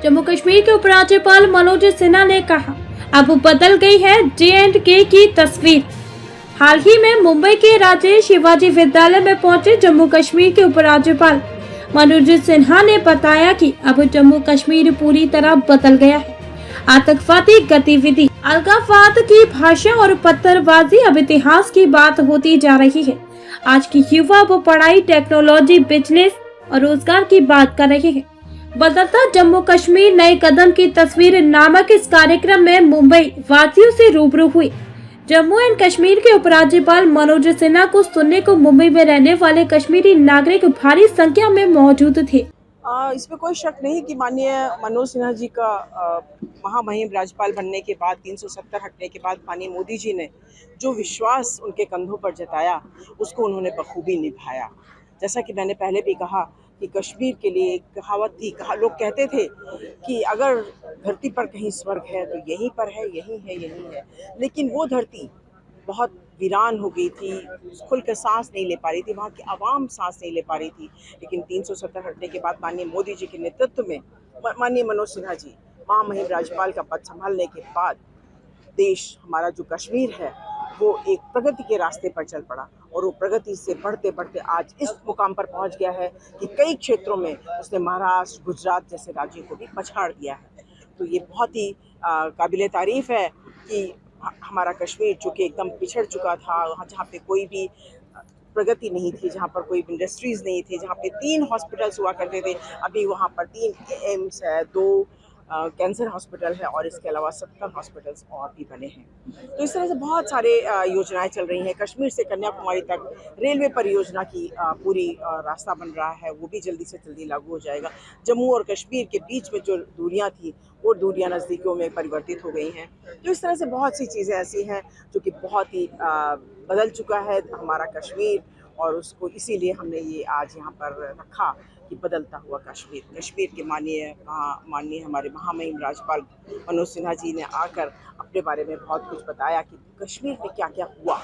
जम्मू कश्मीर के उपराज्यपाल मनोज सिन्हा ने कहा, अब बदल गई है J&K की तस्वीर। हाल ही में मुंबई के राजेश शिवाजी विद्यालय में पहुंचे जम्मू कश्मीर के उपराज्यपाल मनोज सिन्हा ने बताया कि अब जम्मू कश्मीर पूरी तरह बदल गया है। आतंकवादी गतिविधि, अलगाववाद की भाषा और पत्थरबाजी अब इतिहास की बात होती जा रही है। आज की युवा वो पढ़ाई, टेक्नोलॉजी, बिजनेस और रोजगार की बात कर रहे हैं। बदलता जम्मू कश्मीर नए कदम की तस्वीर नामक इस कार्यक्रम में मुंबई वासियों से रूबरू हुई। जम्मू एंड कश्मीर के उपराज्यपाल मनोज सिन्हा को सुनने को मुंबई में रहने वाले कश्मीरी नागरिक भारी संख्या में मौजूद थे। इसमें कोई शक नहीं कि माननीय मनोज सिन्हा जी का महामहिम राज्यपाल बनने के बाद 370 हटने के बाद माननीय मोदी जी ने जो विश्वास उनके कंधों पर जताया, उसको उन्होंने बखूबी निभाया। जैसा कि मैंने पहले भी कहा कि कश्मीर के लिए एक कहावत थी, लोग कहते थे कि अगर धरती पर कहीं स्वर्ग है तो यहीं पर है, यहीं है, यहीं है। लेकिन वो धरती बहुत वीरान हो गई थी, खुल कर सांस नहीं ले पा रही थी, वहाँ की आवाम सांस नहीं ले पा रही थी। लेकिन 370 हटने के बाद माननीय मोदी जी के नेतृत्व में माननीय मनोज सिन्हा जी महामहिम राज्यपाल का पद संभालने के बाद देश, हमारा जो कश्मीर है, वो एक प्रगति के रास्ते पर चल पड़ा और वो प्रगति से बढ़ते बढ़ते आज इस मुकाम पर पहुंच गया है कि कई क्षेत्रों में उसने महाराष्ट्र, गुजरात जैसे राज्यों को भी पछाड़ दिया है। तो ये बहुत ही काबिले तारीफ है कि हमारा कश्मीर, जो कि एकदम पिछड़ चुका था, वहाँ जहाँ पे कोई भी प्रगति नहीं थी, जहाँ पर कोई इंडस्ट्रीज़ नहीं थी, जहाँ पे 3 हॉस्पिटल्स हुआ करते थे, अभी वहाँ पर 3 एम्स है, 2 कैंसर हॉस्पिटल है और इसके अलावा 70 हॉस्पिटल्स और भी बने हैं। तो इस तरह से बहुत सारे योजनाएं चल रही हैं। कश्मीर से कन्याकुमारी तक रेलवे परियोजना की पूरी रास्ता बन रहा है, वो भी जल्दी से जल्दी लागू हो जाएगा। जम्मू और कश्मीर के बीच में जो दूरियां थी, वो दूरियां नज़दीकियों में परिवर्तित हो गई हैं। तो इस तरह से बहुत सी चीज़ें ऐसी हैं जो कि बहुत ही बदल चुका है हमारा कश्मीर, और उसको इसीलिए हमने ये आज यहाँ पर रखा कि बदलता हुआ कश्मीर। कश्मीर के माननीय हमारे महामहिम राज्यपाल मनोज सिन्हा जी ने आकर अपने बारे में बहुत कुछ बताया कि कश्मीर में क्या क्या हुआ,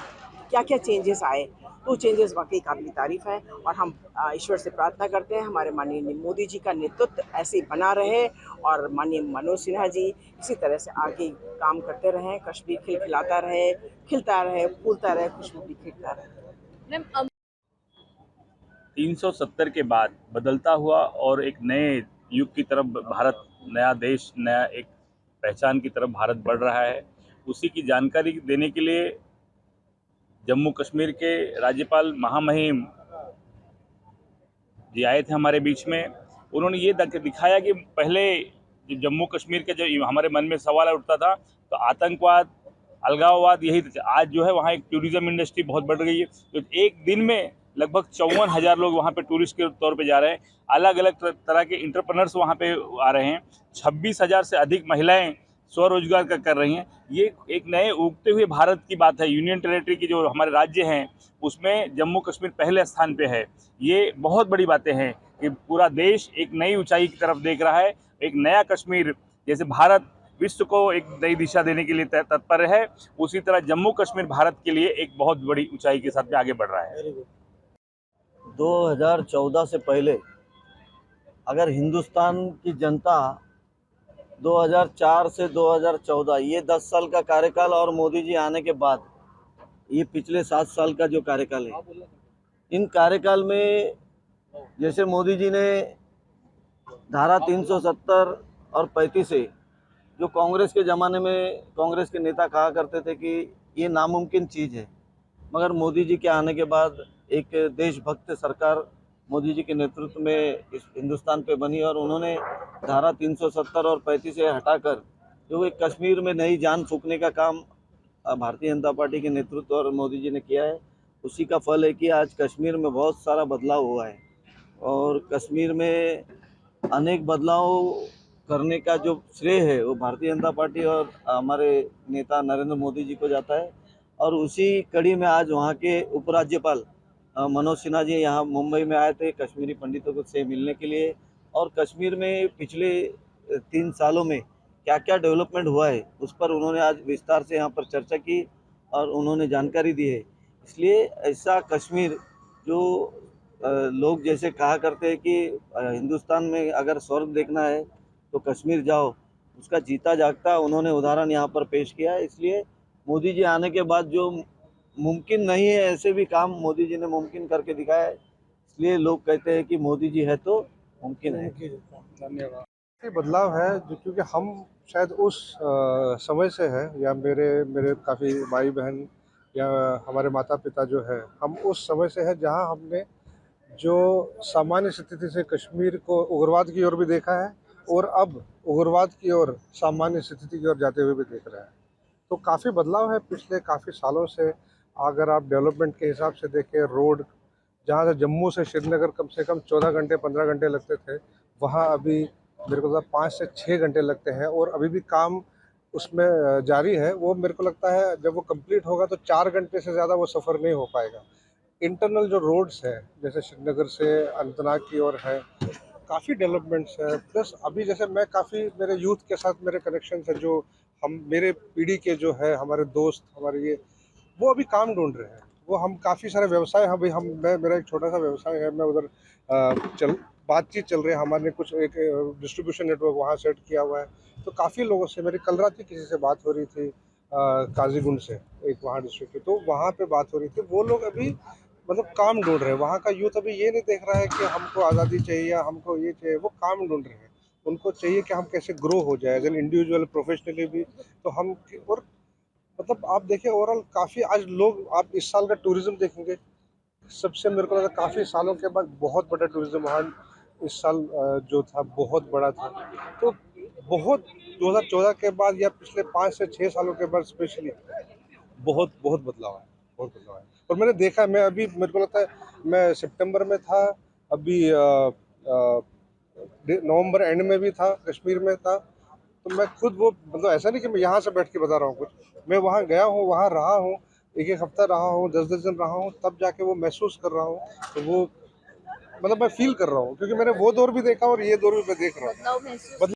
क्या क्या चेंजेस आए। तो चेंजेस वाकई काबिल तारीफ है और हम ईश्वर से प्रार्थना करते हैं हमारे माननीय मोदी जी का नेतृत्व ऐसे ही बना रहे और माननीय मनोज सिन्हा जी इसी तरह से आगे काम करते रहें। कश्मीर खिलखिलाता रहे, खिलता रहे, फूलता रहे, खुशबू भी खिलता रहे। 370 के बाद बदलता हुआ और एक नए युग की तरफ भारत, नया देश, नया एक पहचान की तरफ भारत बढ़ रहा है। उसी की जानकारी देने के लिए जम्मू कश्मीर के राज्यपाल महामहिम जी आए थे हमारे बीच में। उन्होंने ये दिखाया कि पहले जम्मू कश्मीर के जो हमारे मन में सवाल उठता था तो आतंकवाद, अलगाववाद, यही आज जो है वहाँ एक टूरिज़्म इंडस्ट्री बहुत बढ़ गई है। तो एक दिन में लगभग 54,000 लोग वहाँ पे टूरिस्ट के तौर पे जा रहे हैं। अलग अलग तरह के इंटरप्रेनर्स वहाँ पे आ रहे हैं। 26,000 से अधिक महिलाएं स्वरोजगार कर रही हैं। ये एक नए उगते हुए भारत की बात है। यूनियन टेरिटरी की जो हमारे राज्य हैं उसमें जम्मू कश्मीर पहले स्थान पे है। ये बहुत बड़ी बातें हैं कि पूरा देश एक नई ऊंचाई की तरफ देख रहा है। एक नया कश्मीर, जैसे भारत विश्व को एक नई दिशा देने के लिए तत्पर है, उसी तरह जम्मू कश्मीर भारत के लिए एक बहुत बड़ी ऊंचाई के साथ में आगे बढ़ रहा है। 2014 से पहले अगर हिंदुस्तान की जनता 2004 से 2014 ये 10 साल का कार्यकाल और मोदी जी आने के बाद ये पिछले 7 साल का जो कार्यकाल है, इन कार्यकाल में जैसे मोदी जी ने धारा 370 और 35 से, जो कांग्रेस के ज़माने में कांग्रेस के नेता कहा करते थे कि ये नामुमकिन चीज़ है, मगर मोदी जी के आने के बाद एक देशभक्त सरकार मोदी जी के नेतृत्व में इस हिंदुस्तान पे बनी और उन्होंने धारा 370 और 35 से हटाकर जो एक कश्मीर में नई जान फूंकने का काम भारतीय जनता पार्टी के नेतृत्व और मोदी जी ने किया है। उसी का फल है कि आज कश्मीर में बहुत सारा बदलाव हुआ है और कश्मीर में अनेक बदलाव करने का जो श्रेय है वो भारतीय जनता पार्टी और हमारे नेता नरेंद्र मोदी जी को जाता है। और उसी कड़ी में आज वहाँ के उपराज्यपाल मनोज सिन्हा जी यहाँ मुंबई में आए थे कश्मीरी पंडितों से मिलने के लिए, और कश्मीर में पिछले 3 सालों में क्या क्या डेवलपमेंट हुआ है उस पर उन्होंने आज विस्तार से यहाँ पर चर्चा की और उन्होंने जानकारी दी है। इसलिए ऐसा कश्मीर जो लोग जैसे कहा करते हैं कि हिंदुस्तान में अगर स्वर्ग देखना है तो कश्मीर जाओ, उसका जीता जागता उन्होंने उदाहरण यहाँ पर पेश किया है। इसलिए मोदी जी आने के बाद जो मुमकिन नहीं है ऐसे भी काम मोदी जी ने मुमकिन करके दिखाया है, इसलिए लोग कहते हैं कि मोदी जी है तो मुमकिन है। धन्यवाद। ये बदलाव है क्योंकि हम शायद उस समय से है, या मेरे काफ़ी भाई बहन या हमारे माता पिता जो है, हम उस समय से है जहां हमने जो सामान्य स्थिति से कश्मीर को उग्रवाद की ओर भी देखा है और अब उग्रवाद की ओर सामान्य स्थिति की ओर जाते हुए भी देख रहे हैं। तो काफ़ी बदलाव है पिछले काफ़ी सालों से। अगर आप डेवलपमेंट के हिसाब से देखें, रोड जहाँ से जम्मू से श्रीनगर कम से कम 14 घंटे 15 घंटे लगते थे, वहाँ अभी मेरे को लगता है 5 से 6 घंटे लगते हैं, और अभी भी काम उसमें जारी है। वो मेरे को लगता है जब वो कंप्लीट होगा तो 4 घंटे से ज़्यादा वो सफ़र नहीं हो पाएगा। इंटरनल जो रोड्स है जैसे श्रीनगर से अनंतनाग की ओर है, काफ़ी डेवलपमेंट्स है। प्लस अभी जैसे मैं काफ़ी मेरे यूथ के साथ मेरे कनेक्शन है, जो हम मेरे पीढ़ी के जो है हमारे दोस्त हमारे ये, वो अभी काम ढूंढ रहे हैं। वो हम काफ़ी सारे व्यवसाय मेरा एक छोटा सा व्यवसाय है, मैं उधर बातचीत चल रही है हमारे, कुछ एक डिस्ट्रीब्यूशन नेटवर्क वहाँ सेट किया हुआ है। तो काफ़ी लोगों से मेरी कल रात ही किसी से बात हो रही थी, काजीगुंड से एक वहाँ डिस्ट्रिक्ट की, तो वहाँ पे बात हो रही थी। वो लोग अभी मतलब काम ढूंढ रहे हैं। वहाँ का यूथ अभी ये नहीं देख रहा है कि हमको आज़ादी चाहिए या हमको ये चाहिए, वो काम ढूंढ रहे हैं। उनको चाहिए कि हम कैसे ग्रो हो जाए एज एन इंडिविजुअल, प्रोफेशनली भी। तो हम और मतलब आप देखिए ओवरऑल काफ़ी आज लोग, आप इस साल का टूरिज्म देखेंगे, सबसे मेरे को लगा काफ़ी सालों के बाद बहुत बड़ा टूरिज्म वहाँ इस साल जो था बहुत बड़ा था। तो बहुत 2014 के बाद या पिछले 5 से 6 सालों के बाद स्पेशली बहुत बहुत बदलाव है, बहुत बदलाव है। और मैंने देखा, मैं अभी मेरे को लगता है मैं सितंबर में था, अभी नवंबर एंड में भी था, कश्मीर में था। तो मैं खुद वो मतलब ऐसा नहीं कि मैं यहाँ से बैठ के बता रहा हूँ कुछ, मैं वहाँ गया हूँ, वहाँ रहा हूँ, एक हफ्ता रहा हूँ, 10 दिन रहा हूँ, तब जाके वो महसूस कर रहा हूँ। तो वो मतलब मैं फील कर रहा हूँ, क्योंकि मैंने वो दौर भी देखा और ये दौर भी मैं देख रहा हूँ।